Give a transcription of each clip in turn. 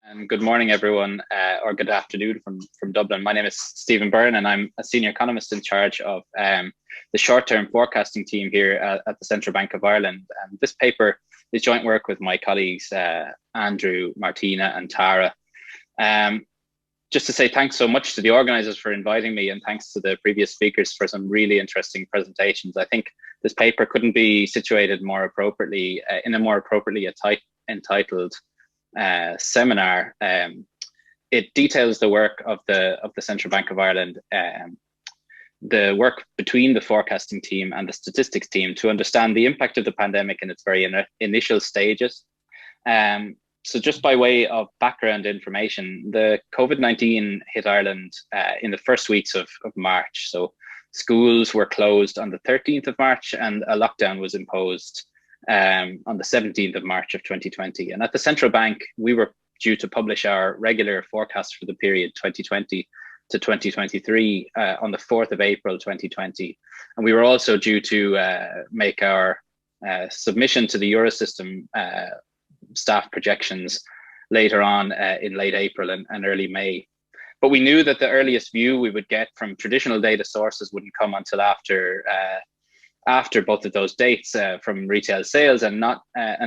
And good morning, everyone, or good afternoon from Dublin. My name is Stephen Byrne, and I'm a senior economist in charge of the short-term forecasting team here at the Central Bank of Ireland. And this paper is joint work with my colleagues Andrew, Martina, and Tara. Um, just to say thanks so much to the organisers for inviting me, and thanks to the previous speakers for some really interesting presentations. I think this paper couldn't be situated more appropriately in a more appropriately entitled seminar. It details the work of the Central Bank of Ireland, the work between the forecasting team and the statistics team to understand the impact of the pandemic in its very initial stages. So just by way of background information, the COVID-19 hit Ireland in the first weeks of March. So schools were closed on the 13th of March and a lockdown was imposed on the 17th of March of 2020. And at the central bank, we were due to publish our regular forecast for the period 2020 to 2023 on the 4th of April 2020. And we were also due to make our submission to the Eurosystem staff projections later on in late April and early May. But we knew that the earliest view we would get from traditional data sources wouldn't come until after both of those dates from retail sales, and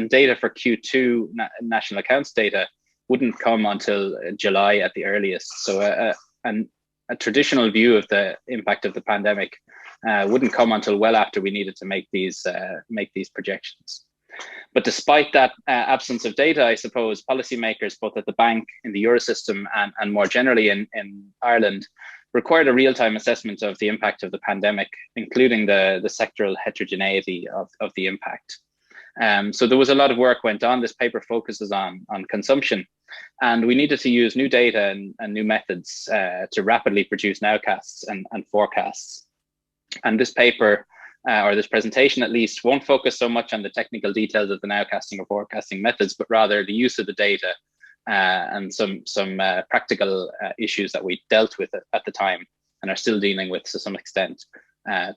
data for Q2 national accounts data wouldn't come until July at the earliest. So a traditional view of the impact of the pandemic wouldn't come until well after we needed to make these projections. But despite that absence of data, I suppose policymakers both at the bank, in the Eurosystem, and more generally in Ireland required a real-time assessment of the impact of the pandemic, including the sectoral heterogeneity of the impact. So there was a lot of work went on. This paper focuses on consumption, and we needed to use new data and new methods to rapidly produce nowcasts and forecasts. And this paper, or this presentation at least, won't focus so much on the technical details of the nowcasting or forecasting methods, but rather the use of the data and some practical issues that we dealt with at the time and are still dealing with to some extent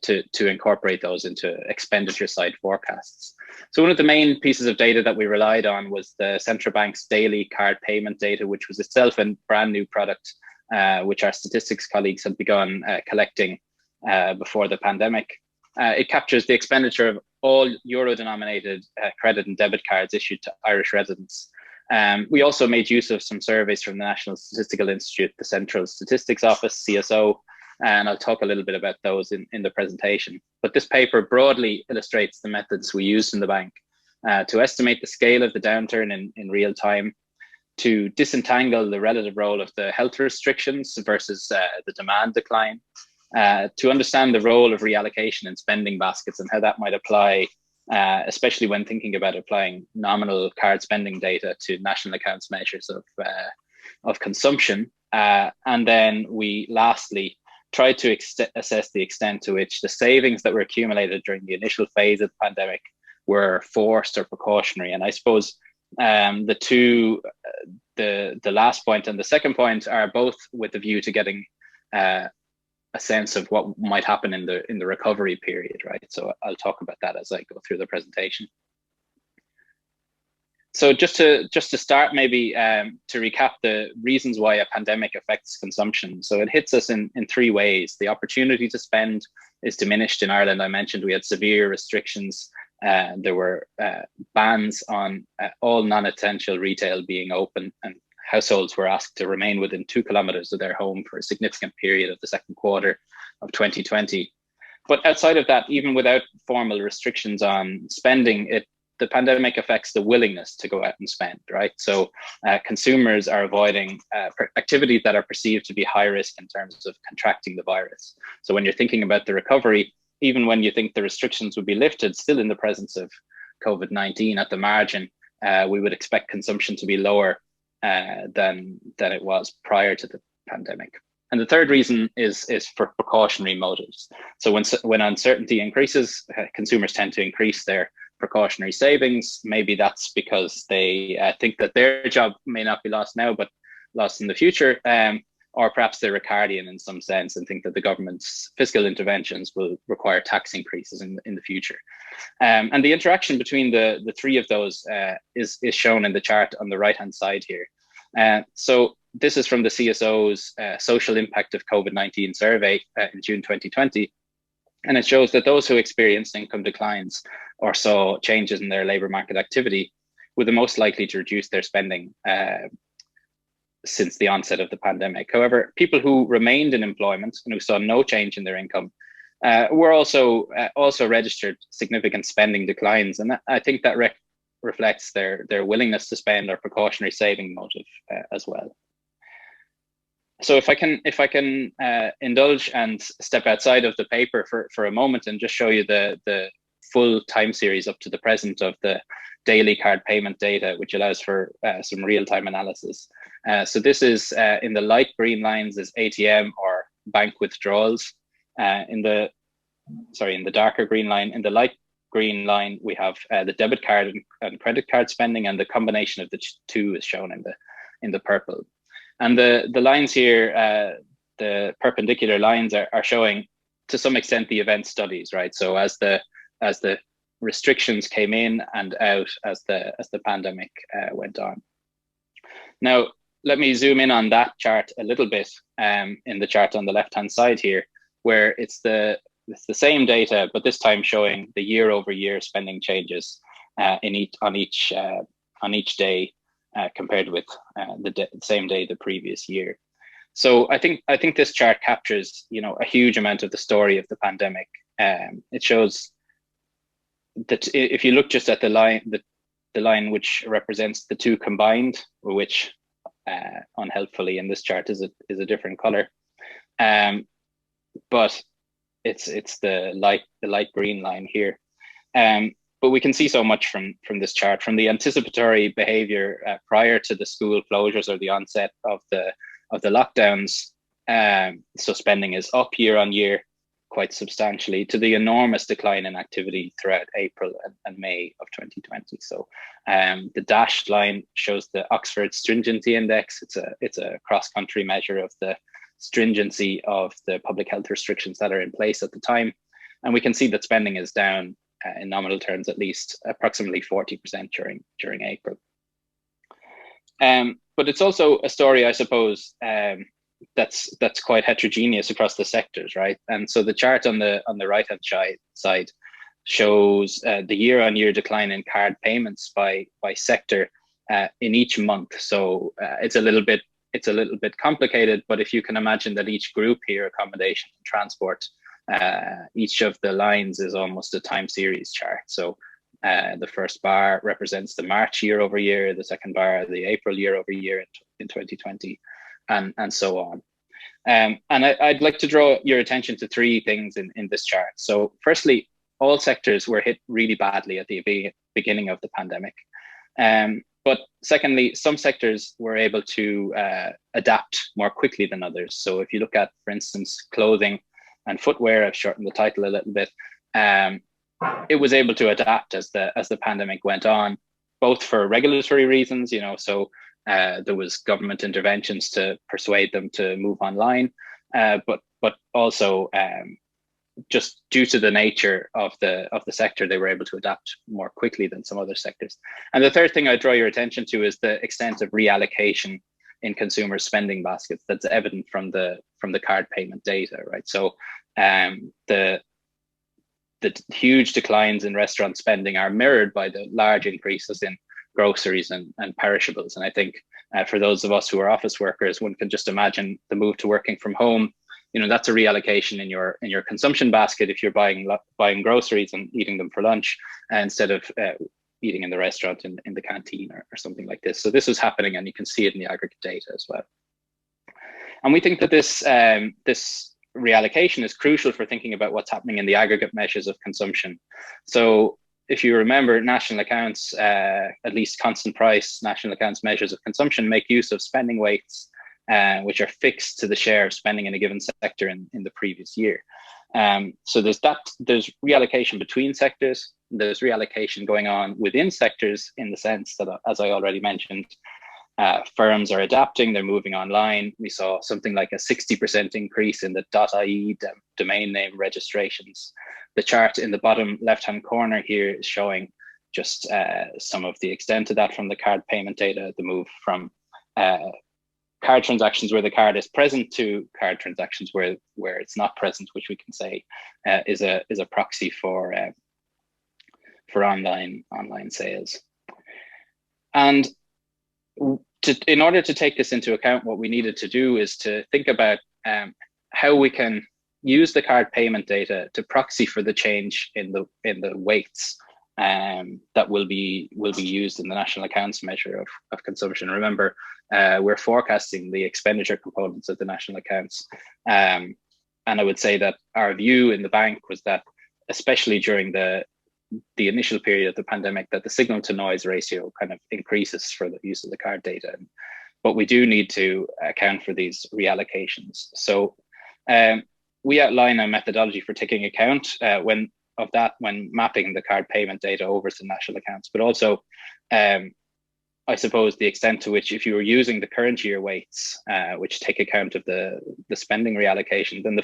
to incorporate those into expenditure side forecasts. So one of the main pieces of data that we relied on was the central bank's daily card payment data, which was itself a brand new product, which our statistics colleagues had begun collecting before the pandemic. It captures the expenditure of all euro-denominated credit and debit cards issued to Irish residents. We also made use of some surveys from the National Statistical Institute, the Central Statistics Office, CSO, and I'll talk a little bit about those in the presentation. But this paper broadly illustrates the methods we used in the bank to estimate the scale of the downturn in real time, to disentangle the relative role of the health restrictions versus the demand decline, to understand the role of reallocation in spending baskets and how that might apply, especially when thinking about applying nominal card spending data to national accounts measures of consumption. And then we lastly tried to assess the extent to which the savings that were accumulated during the initial phase of the pandemic were forced or precautionary. And I suppose the last point and the second point are both with a view to getting a sense of what might happen in the recovery period, right? So I'll talk about that as I go through the presentation. So just to start, maybe to recap the reasons why a pandemic affects consumption. So it hits us in three ways. The opportunity to spend is diminished in Ireland. I mentioned we had severe restrictions. There were bans on all non-essential retail being open, and households were asked to remain within 2 kilometers of their home for a significant period of the second quarter of 2020. But outside of that, even without formal restrictions on spending, the pandemic affects the willingness to go out and spend, right? So consumers are avoiding activities that are perceived to be high risk in terms of contracting the virus. So when you're thinking about the recovery, even when you think the restrictions would be lifted, still in the presence of COVID-19 at the margin, we would expect consumption to be lower than it was prior to the pandemic. And the third reason is for precautionary motives. So when uncertainty increases, consumers tend to increase their precautionary savings. Maybe that's because they think that their job may not be lost now, but lost in the future. Or perhaps they're Ricardian in some sense and think that the government's fiscal interventions will require tax increases in the future. And the interaction between the three of those is shown in the chart on the right-hand side here. So this is from the CSO's Social Impact of COVID-19 survey in June 2020. And it shows that those who experienced income declines or saw changes in their labour market activity were the most likely to reduce their spending since the onset of the pandemic. However, people who remained in employment and who saw no change in their income were also registered significant spending declines. And I think that reflects their willingness to spend or precautionary saving motive as well. So if I can indulge and step outside of the paper for a moment and just show you the full time series up to the present of the daily card payment data, which allows for some real-time analysis. So this is in the light green lines is ATM or bank withdrawals. In the darker green line, in the light green line, we have the debit card and credit card spending, and the combination of the two is shown in the purple. And the lines here, the perpendicular lines are showing to some extent the event studies, right? So as the restrictions came in and out as the pandemic went on. Now, let me zoom in on that chart a little bit in the chart on the left-hand side here, where it's the same data, but this time showing the year-over-year spending changes on each day compared with the same day the previous year. So I think this chart captures, a huge amount of the story of the pandemic. It shows that if you look just at the line which represents the two combined, which unhelpfully in this chart is a different color, but it's the light green line here. But we can see so much from this chart, from the anticipatory behavior prior to the school closures or the onset of the lockdowns. So spending is up year on year quite substantially, to the enormous decline in activity throughout April and May of 2020. So the dashed line shows the Oxford Stringency Index. It's a cross-country measure of the stringency of the public health restrictions that are in place at the time. And we can see that spending is down in nominal terms, at least approximately 40% during April. But it's also a story, I suppose, that's quite heterogeneous across the sectors, right? And so the chart on the right-hand side shows the year-on-year decline in card payments by sector in each month. So it's a little bit complicated, but if you can imagine that each group here, accommodation and transport, each of the lines is almost a time series chart. So the first bar represents the March year over year, the second bar the April year over year in 2020, and so on. And I'd like to draw your attention to three things in this chart. So firstly, all sectors were hit really badly at the beginning of the pandemic. But secondly, some sectors were able to adapt more quickly than others. So if you look at, for instance, clothing and footwear, I've shortened the title a little bit, it was able to adapt as the pandemic went on, both for regulatory reasons, so there was government interventions to persuade them to move online, but also just due to the nature of the sector, they were able to adapt more quickly than some other sectors. And the third thing I draw your attention to is the extent of reallocation in consumer spending baskets that's evident from the card payment data, right? So the huge declines in restaurant spending are mirrored by the large increases in groceries and perishables. And I think for those of us who are office workers, one can just imagine the move to working from home. That's a reallocation in your consumption basket if you're buying groceries and eating them for lunch instead of eating in the restaurant in the canteen or something like this. So this is happening, and you can see it in the aggregate data as well. And we think that this reallocation is crucial for thinking about what's happening in the aggregate measures of consumption. So if you remember, national accounts, at least constant price national accounts measures of consumption, make use of spending weights, which are fixed to the share of spending in a given sector in the previous year. So there's reallocation between sectors. There's reallocation going on within sectors in the sense that, as I already mentioned, firms are adapting, they're moving online. We saw something like a 60% increase in the .ie domain name registrations. The chart in the bottom left-hand corner here is showing just some of the extent of that from the card payment data, the move from card transactions where the card is present to card transactions where it's not present, which we can say is a proxy for online sales. And in order to take this into account, what we needed to do is to think about how we can use the card payment data to proxy for the change in the weights that will be used in the national accounts measure of consumption. Remember, we're forecasting the expenditure components of the national accounts, and I would say that our view in the bank was that, especially during the initial period of the pandemic, that the signal to noise ratio kind of increases for the use of the card data. But we do need to account for these reallocations. So we outline a methodology for taking account when mapping the card payment data over to national accounts, but also I suppose the extent to which, if you were using the current year weights, which take account of the spending reallocation, then the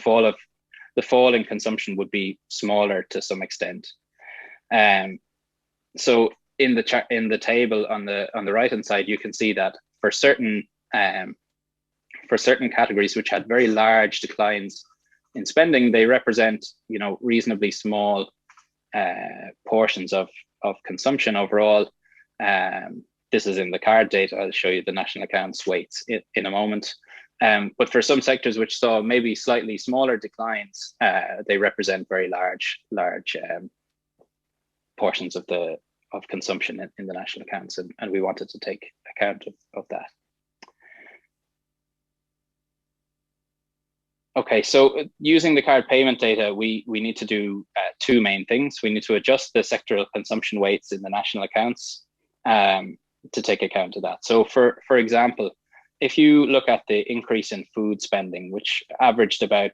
fall in consumption would be smaller to some extent. So in the table on the right hand side, you can see that for certain categories which had very large declines in spending, they represent reasonably small portions of consumption overall. This is in the card data. I'll show you the national accounts weights in a moment. But for some sectors which saw maybe slightly smaller declines, they represent very large portions of consumption in the national accounts, and we wanted to take account of that. Okay, so using the card payment data, we need to do two main things. We need to adjust the sectoral consumption weights in the national accounts to take account of that. So for example, if you look at the increase in food spending, which averaged about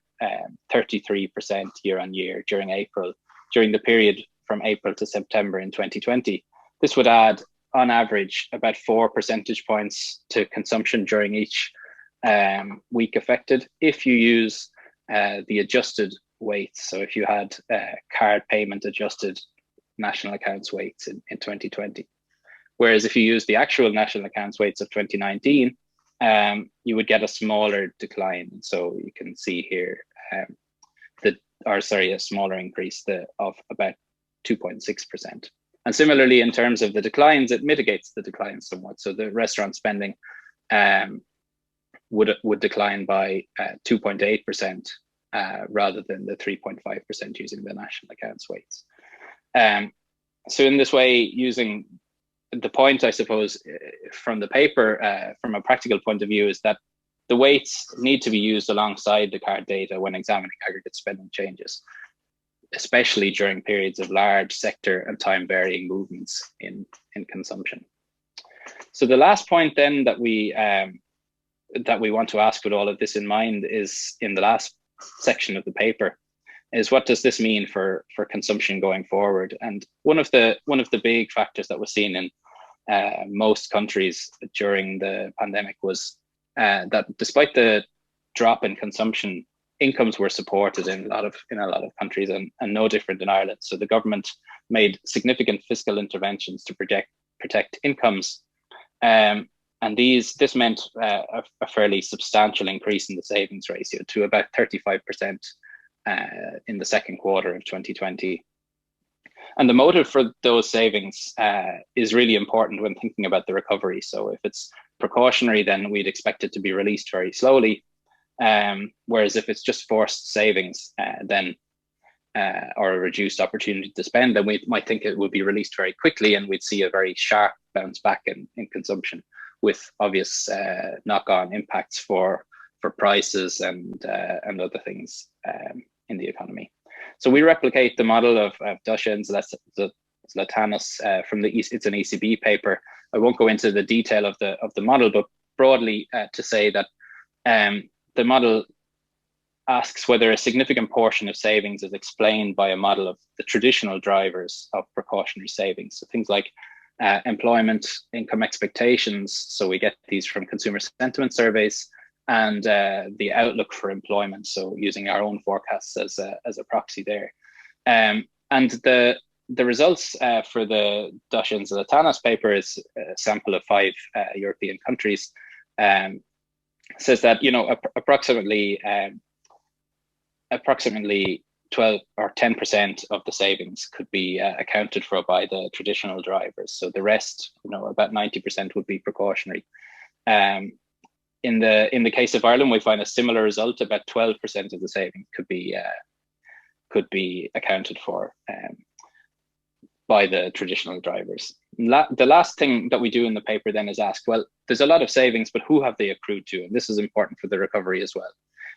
33% year on year during the period from April to September in 2020, this would add on average about 4 percentage points to consumption during each week affected if you use the adjusted weights. So if you had card payment adjusted national accounts weights in 2020. Whereas if you use the actual national accounts weights of 2019, you would get a smaller decline. So you can see here a smaller increase of about 2.6%. And similarly, in terms of the declines, it mitigates the declines somewhat. So the restaurant spending would decline by 2.8% rather than the 3.5% using the national accounts weights. So in this way, using the point, I suppose, from the paper, from a practical point of view, is that the weights need to be used alongside the card data when examining aggregate spending changes, especially during periods of large sector and time varying movements in consumption. So the last point then that we want to ask with all of this in mind is in the last section of the paper, is what does this mean for consumption going forward? And one of the big factors that was seen in most countries during the pandemic was that despite the drop in consumption, incomes were supported in a lot of countries, and no different in Ireland. So the government made significant fiscal interventions to protect incomes, and this meant a fairly substantial increase in the savings ratio to about 35% in the second quarter of 2020. And the motive for those savings is really important when thinking about the recovery. So if it's precautionary, then we'd expect it to be released very slowly. Whereas if it's just forced savings, then or a reduced opportunity to spend, then we might think it would be released very quickly, and we'd see a very sharp bounce back in consumption, with obvious knock-on impacts for prices and other things in the economy. So we replicate the model of Duchin Zlatanos from it's an ECB paper. I won't go into the detail of the model, but broadly to say that the model asks whether a significant portion of savings is explained by a model of the traditional drivers of precautionary savings. So things like employment, income expectations. So we get these from consumer sentiment surveys, and the outlook for employment. So using our own forecasts as a proxy there. And the results for the Duchin Zlatanos paper is a sample of 5 European countries. says that, you know, approximately 12 or 10% of the savings could be accounted for by the traditional drivers. So the rest, you know, about 90% would be precautionary. In the case of Ireland, we find a similar result. About 12% of the savings could be accounted for by the traditional drivers. The last thing that we do in the paper then is ask, well, there's a lot of savings, but who have they accrued to? And this is important for the recovery as well.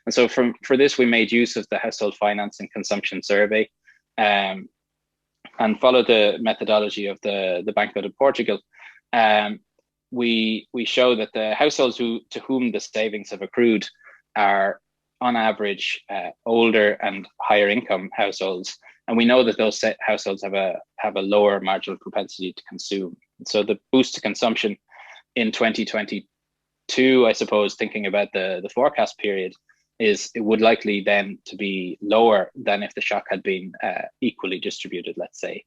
And so for this, we made use of the Household Finance and Consumption Survey, and followed the methodology of the Banco de Portugal. We show that the households to whom the savings have accrued are, on average, older and higher income households, and we know that those households have a lower marginal propensity to consume. So the boost to consumption in 2022, I suppose, thinking about the forecast period, it would likely then to be lower than if the shock had been equally distributed, let's say.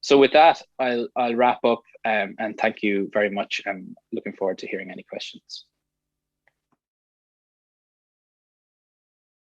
So with that, I'll wrap up, and thank you very much. I'm looking forward to hearing any questions.